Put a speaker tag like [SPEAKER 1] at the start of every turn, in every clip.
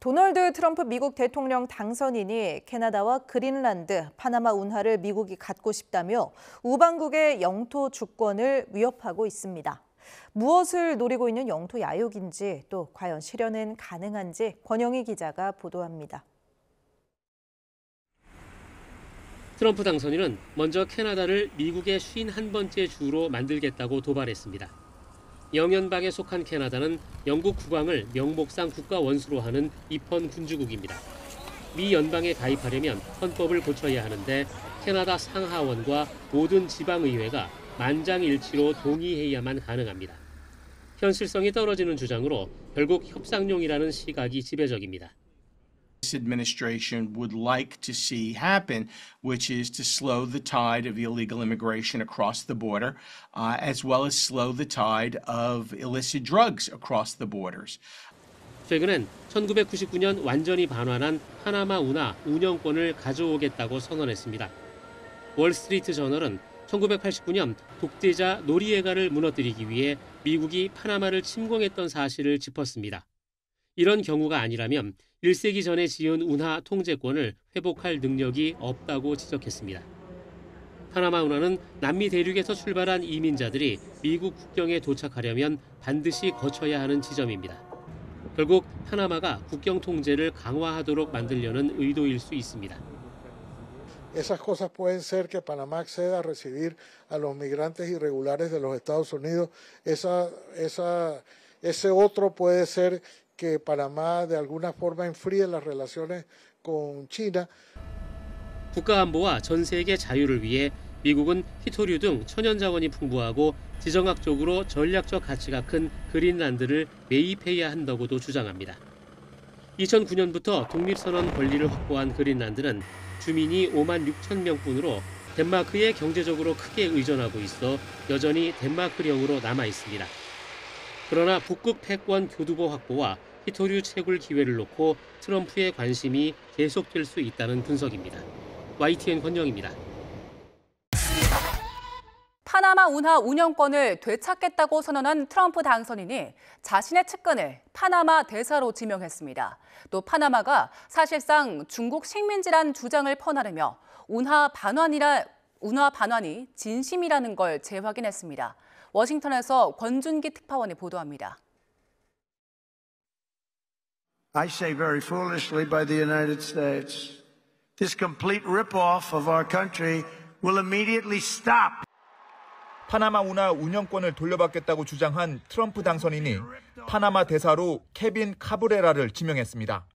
[SPEAKER 1] 도널드 트럼프 미국 대통령 당선인이 캐나다와 그린란드, 파나마 운하를 미국이 갖고 싶다며 우방국의 영토 주권을 위협하고 있습니다. 무엇을 노리고 있는 영토 야욕인지 또 과연 실현은 가능한지 권영희 기자가 보도합니다.
[SPEAKER 2] 트럼프 당선인은 먼저 캐나다를 미국의 51번째 주로 만들겠다고 도발했습니다. 영연방에 속한 캐나다는 영국 국왕을 명목상 국가 원수로 하는 입헌 군주국입니다. 미 연방에 가입하려면 헌법을 고쳐야 하는데 캐나다 상하원과 모든 지방의회가 만장일치로 동의해야만 가능합니다. 현실성이 떨어지는 주장으로 결국 협상용이라는 시각이 지배적입니다.
[SPEAKER 3] This administration would like to see happen, which is to slow the tide of illegal immigration across the border, as well as slow the tide of illicit drugs across the borders.
[SPEAKER 2] 최근엔 1999년 완전히 반환한 파나마 운하 운영권을 가져오겠다고 선언했습니다. 월스트리트 저널은 1989년 독재자 노리에가를 무너뜨리기 위해 미국이 파나마를 침공했던 사실을 짚었습니다. 이런 경우가 아니라면 1세기 전에 지은 운하 통제권을 회복할 능력이 없다고 지적했습니다. 파나마 운하는 남미 대륙에서 출발한 이민자들이 미국 국경에 도착하려면 반드시 거쳐야 하는 지점입니다. 결국 파나마가 국경 통제를 강화하도록 만들려는 의도일 수 있습니다.
[SPEAKER 4] Esas cosas pueden ser que Panamá acceda a recibir a los migrantes irregulares de los Estados Unidos. Ese otro puede ser que Panamá de alguna forma enfríe las relaciones con China.
[SPEAKER 2] 국가안보와 전 세계 자유를 위해 미국은 히토류 등 천연 자원이 풍부하고 지정학적으로 전략적 가치가 큰 그린란드를 매입해야 한다고도 주장합니다. 2009년부터 독립선언 권리를 확보한 그린란드는 주민이 5만 6천 명뿐으로 덴마크에 경제적으로 크게 의존하고 있어 여전히 덴마크령으로 남아 있습니다. 그러나 북극 패권 교두보 확보와 히토류 채굴 기회를 놓고 트럼프의 관심이 계속될 수 있다는 분석입니다. YTN 권영입니다.
[SPEAKER 5] 파나마 운하 운영권을 되찾겠다고 선언한 트럼프 당선인이 자신의 측근을 파나마 대사로 지명했습니다. 또 파나마가 사실상 중국 식민지란 주장을 퍼나르며 운하 반환이 진심이라는 걸 재확인했습니다. 워싱턴에서 권준기 특파원이 보도합니다.
[SPEAKER 6] I say very foolishly by the United States, this complete rip-off of our country will immediately stop.
[SPEAKER 7] 파나마 운하 운영권을 돌려받겠다고 주장한 트럼프 당선인이 파나마 대사로 케빈 카브레라를 지명했습니다.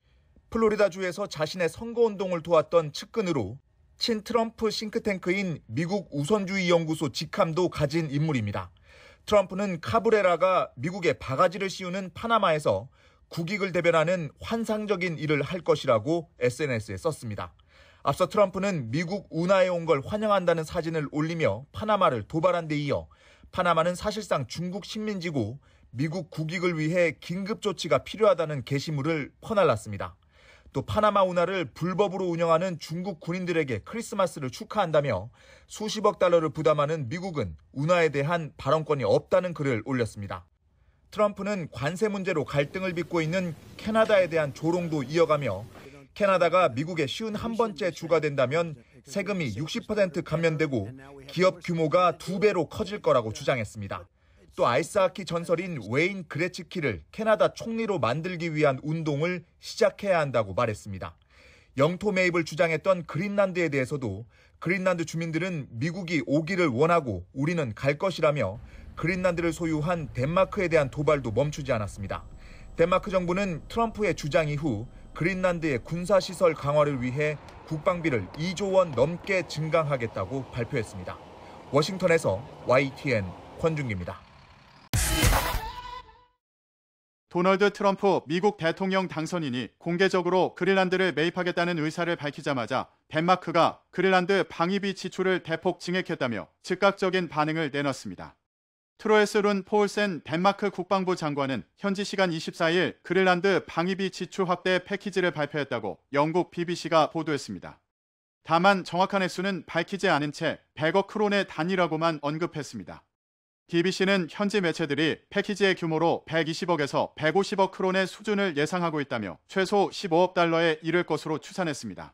[SPEAKER 7] 플로리다주에서 자신의 선거운동을 도왔던 측근으로 친트럼프 싱크탱크인 미국 우선주의 연구소 직함도 가진 인물입니다. 트럼프는 카브레라가 미국에 바가지를 씌우는 파나마에서 국익을 대변하는 환상적인 일을 할 것이라고 SNS에 썼습니다. 앞서 트럼프는 미국 운하에 온 걸 환영한다는 사진을 올리며 파나마를 도발한 데 이어 파나마는 사실상 중국 식민지고 미국 국익을 위해 긴급 조치가 필요하다는 게시물을 퍼날랐습니다. 또 파나마 운하를 불법으로 운영하는 중국 군인들에게 크리스마스를 축하한다며 수십억 달러를 부담하는 미국은 운하에 대한 발언권이 없다는 글을 올렸습니다. 트럼프는 관세 문제로 갈등을 빚고 있는 캐나다에 대한 조롱도 이어가며 캐나다가 미국의 51번째 주가 된다면 세금이 60% 감면되고 기업 규모가 2배로 커질 거라고 주장했습니다. 또 아이스하키 전설인 웨인 그레츠키를 캐나다 총리로 만들기 위한 운동을 시작해야 한다고 말했습니다. 영토 매입을 주장했던 그린란드에 대해서도 그린란드 주민들은 미국이 오기를 원하고 우리는 갈 것이라며 그린란드를 소유한 덴마크에 대한 도발도 멈추지 않았습니다. 덴마크 정부는 트럼프의 주장 이후 그린란드의 군사시설 강화를 위해 국방비를 2조 원 넘게 증강하겠다고 발표했습니다. 워싱턴에서 YTN 권준기입니다.
[SPEAKER 8] 도널드 트럼프 미국 대통령 당선인이 공개적으로 그린란드를 매입하겠다는 의사를 밝히자마자 덴마크가 그린란드 방위비 지출을 대폭 증액했다며 즉각적인 반응을 내놨습니다. 트로에스 룬 포울센 덴마크 국방부 장관은 현지 시간 24일 그린란드 방위비 지출 확대 패키지를 발표했다고 영국 BBC가 보도했습니다. 다만 정확한 액수는 밝히지 않은 채 100억 크론의 단위라고만 언급했습니다. BBC는 현지 매체들이 패키지의 규모로 120억에서 150억 크론의 수준을 예상하고 있다며 최소 15억 달러에 이를 것으로 추산했습니다.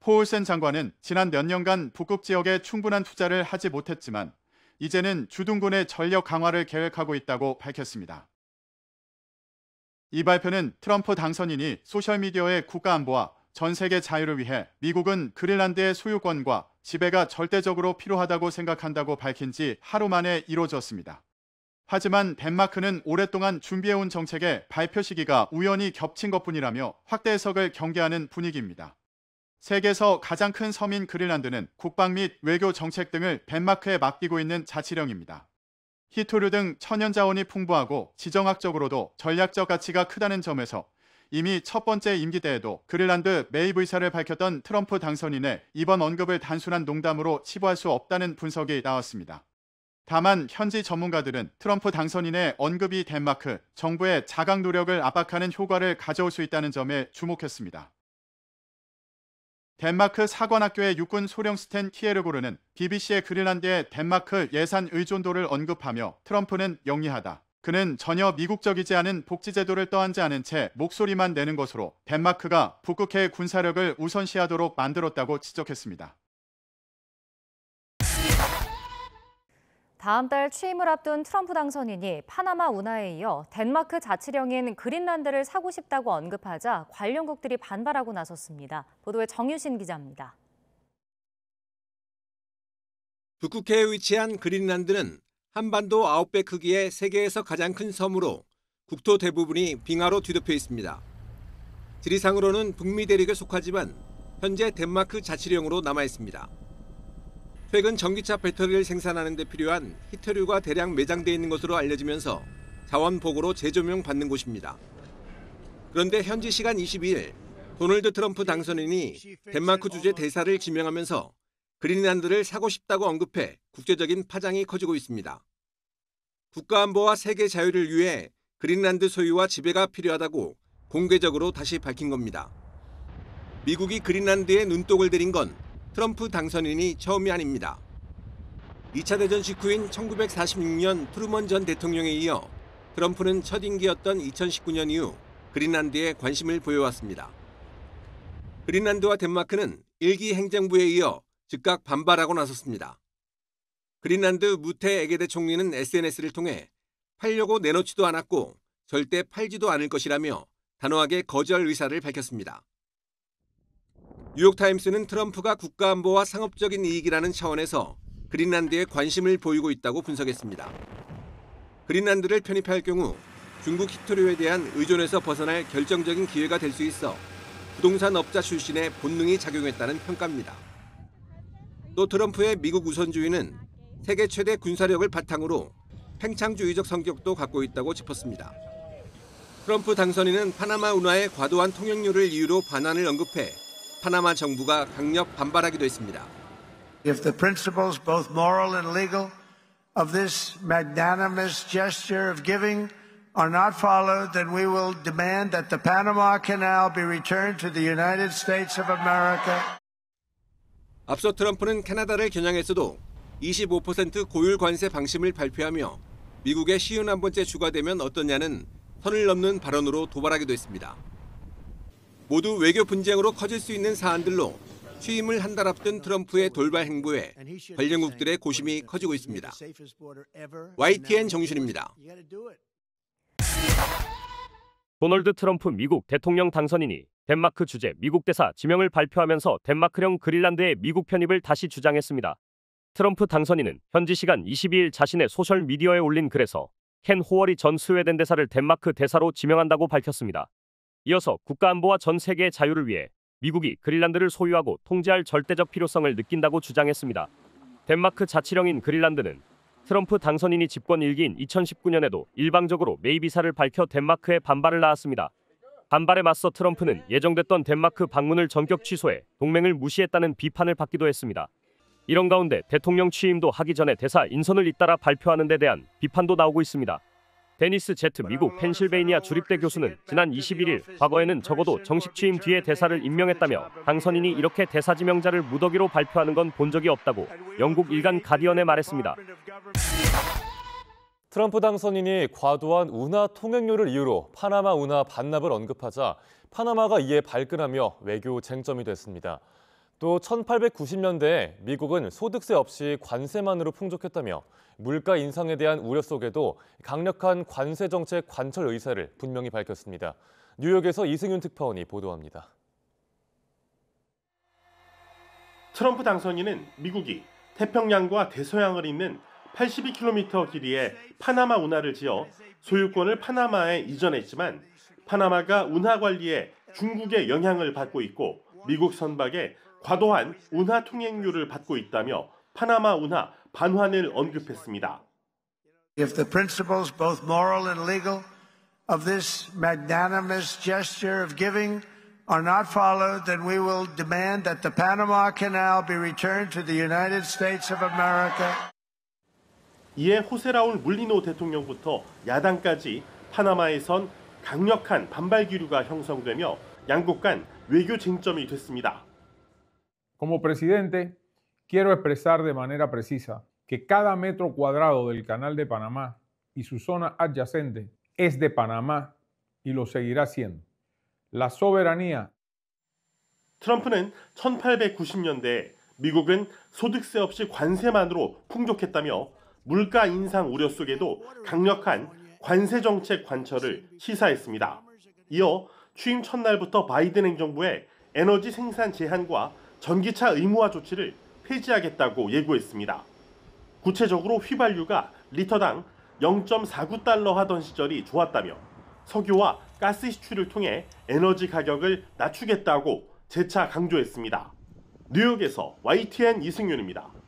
[SPEAKER 8] 포울센 장관은 지난 몇 년간 북극 지역에 충분한 투자를 하지 못했지만 이제는 주둔군의 전력 강화를 계획하고 있다고 밝혔습니다. 이 발표는 트럼프 당선인이 소셜미디어의 국가안보와 전 세계 자유를 위해 미국은 그린란드의 소유권과 지배가 절대적으로 필요하다고 생각한다고 밝힌 지 하루 만에 이루어졌습니다. 하지만 덴마크는 오랫동안 준비해온 정책의 발표 시기가 우연히 겹친 것뿐이라며 확대 해석을 경계하는 분위기입니다. 세계에서 가장 큰 섬인 그린란드는 국방 및 외교 정책 등을 덴마크에 맡기고 있는 자치령입니다. 히토류 등 천연 자원이 풍부하고 지정학적으로도 전략적 가치가 크다는 점에서 이미 첫 번째 임기 때에도 그린란드 매입 의사를 밝혔던 트럼프 당선인의 이번 언급을 단순한 농담으로 치부할 수 없다는 분석이 나왔습니다. 다만 현지 전문가들은 트럼프 당선인의 언급이 덴마크 정부의 자각 노력을 압박하는 효과를 가져올 수 있다는 점에 주목했습니다. 덴마크 사관학교의 육군 소령 스탠 키에르고르는 BBC의 그린란드의 덴마크 예산 의존도를 언급하며 트럼프는 영리하다. 그는 전혀 미국적이지 않은 복지제도를 떠안지 않은 채 목소리만 내는 것으로 덴마크가 북극해 군사력을 우선시하도록 만들었다고 지적했습니다.
[SPEAKER 9] 다음 달 취임을 앞둔 트럼프 당선인이 파나마 운하에 이어 덴마크 자치령인 그린란드를 사고 싶다고 언급하자 관련국들이 반발하고 나섰습니다. 보도에 정유신 기자입니다.
[SPEAKER 10] 북극해에 위치한 그린란드는 한반도 9배 크기의 세계에서 가장 큰 섬으로 국토 대부분이 빙하로 뒤덮여 있습니다. 지리상으로는 북미 대륙에 속하지만 현재 덴마크 자치령으로 남아 있습니다. 최근 전기차 배터리를 생산하는 데 필요한 히토류가 대량 매장되어 있는 것으로 알려지면서 자원 보고로 재조명 받는 곳입니다. 그런데 현지 시간 22일 도널드 트럼프 당선인이 덴마크 주재 대사를 지명하면서 그린란드를 사고 싶다고 언급해 국제적인 파장이 커지고 있습니다. 국가안보와 세계 자유를 위해 그린란드 소유와 지배가 필요하다고 공개적으로 다시 밝힌 겁니다. 미국이 그린란드에 눈독을 들인 건 트럼프 당선인이 처음이 아닙니다. 2차 대전 직후인 1946년 트루먼 전 대통령에 이어 트럼프는 첫 임기였던 2019년 이후 그린란드에 관심을 보여왔습니다. 그린란드와 덴마크는 일기 행정부에 이어 즉각 반발하고 나섰습니다. 그린란드 무테 에게데 총리는 SNS를 통해 팔려고 내놓지도 않았고 절대 팔지도 않을 것이라며 단호하게 거절 의사를 밝혔습니다. 뉴욕타임스는 트럼프가 국가안보와 상업적인 이익이라는 차원에서 그린란드에 관심을 보이고 있다고 분석했습니다. 그린란드를 편입할 경우 중국 히토류에 대한 의존에서 벗어날 결정적인 기회가 될 수 있어 부동산 업자 출신의 본능이 작용했다는 평가입니다. 또 트럼프의 미국 우선주의는 세계 최대 군사력을 바탕으로 팽창주의적 성격도 갖고 있다고 짚었습니다. 트럼프 당선인은 파나마 운하의 과도한 통행료를 이유로 반환을 언급해 파나마 정부가 강력 반발하기도 했습니다.
[SPEAKER 6] If the principles, both moral and legal, of this magnanimous gesture of giving are not followed, then we will demand that the Panama Canal be returned to the United States of America.
[SPEAKER 10] 앞서 트럼프는 캐나다를 겨냥했어도 25% 고율 관세 방침을 발표하며 미국의 쉬운 한 번째 주가 되면 어떠냐는 선을 넘는 발언으로 도발하기도 했습니다. 모두 외교 분쟁으로 커질 수 있는 사안들로 취임을 한 달 앞둔 트럼프의 돌발 행보에 관련국들의 고심이 커지고 있습니다. YTN 정유신입니다.
[SPEAKER 11] 도널드 트럼프 미국 대통령 당선인이 덴마크 주재 미국 대사 지명을 발표하면서 덴마크령 그린란드의 미국 편입을 다시 주장했습니다. 트럼프 당선인은 현지 시간 22일 자신의 소셜미디어에 올린 글에서 켄 호월이 전 스웨덴 대사를 덴마크 대사로 지명한다고 밝혔습니다. 이어서 국가안보와 전 세계의 자유를 위해 미국이 그린란드를 소유하고 통제할 절대적 필요성을 느낀다고 주장했습니다. 덴마크 자치령인 그린란드는 트럼프 당선인이 집권 1기인 2019년에도 일방적으로 매입 의사를 밝혀 덴마크에 반발을 낳았습니다. 반발에 맞서 트럼프는 예정됐던 덴마크 방문을 전격 취소해 동맹을 무시했다는 비판을 받기도 했습니다. 이런 가운데 대통령 취임도 하기 전에 대사 인선을 잇따라 발표하는 데 대한 비판도 나오고 있습니다. 데니스 제트 미국 펜실베이니아 주립대 교수는 지난 21일 과거에는 적어도 정식 취임 뒤에 대사를 임명했다며 당선인이 이렇게 대사 지명자를 무더기로 발표하는 건 본 적이 없다고 영국 일간 가디언에 말했습니다.
[SPEAKER 12] 트럼프 당선인이 과도한 운하 통행료를 이유로 파나마 운하 반납을 언급하자 파나마가 이에 발끈하며 외교 쟁점이 됐습니다. 또 1890년대에 미국은 소득세 없이 관세만으로 풍족했다며 물가 인상에 대한 우려 속에도 강력한 관세 정책 관철 의사를 분명히 밝혔습니다. 뉴욕에서 이승윤 특파원이 보도합니다.
[SPEAKER 13] 트럼프 당선인은 미국이 태평양과 대서양을 잇는 82km 길이의 파나마 운하를 지어 소유권을 파나마에 이전했지만 파나마가 운하 관리에 중국의 영향을 받고 있고 미국 선박에 과도한 운하 통행료를 받고 있다며 파나마 운하 반환을 언급했습니다.
[SPEAKER 6] If the principles, both moral and legal, of this magnanimous gesture of giving are not followed, then we will demand that the Panama Canal be returned to the United States of America.
[SPEAKER 13] 이에 호세 라울 물리노 대통령부터 야당까지 파나마에선 강력한 반발 기류가 형성되며 양국 간 외교 쟁점이 됐습니다.
[SPEAKER 14] Como presidente, quiero expresar de manera precisa que cada metro cuadrado del Canal de Panamá y su zona adyacente es de Panamá y lo seguirá siendo. La soberanía.
[SPEAKER 13] 트럼프는 1890년대에 미국은 소득세 없이 관세만으로 풍족했다며 물가 인상 우려 속에도 강력한 관세 정책 관철을 시사했습니다. 이어 취임 첫날부터 바이든 행정부의 에너지 생산 제한과 전기차 의무화 조치를 폐지하겠다고 예고했습니다. 구체적으로 휘발유가 리터당 0.49달러 하던 시절이 좋았다며 석유와 가스 시추를 통해 에너지 가격을 낮추겠다고 재차 강조했습니다. 뉴욕에서 YTN 이승윤입니다.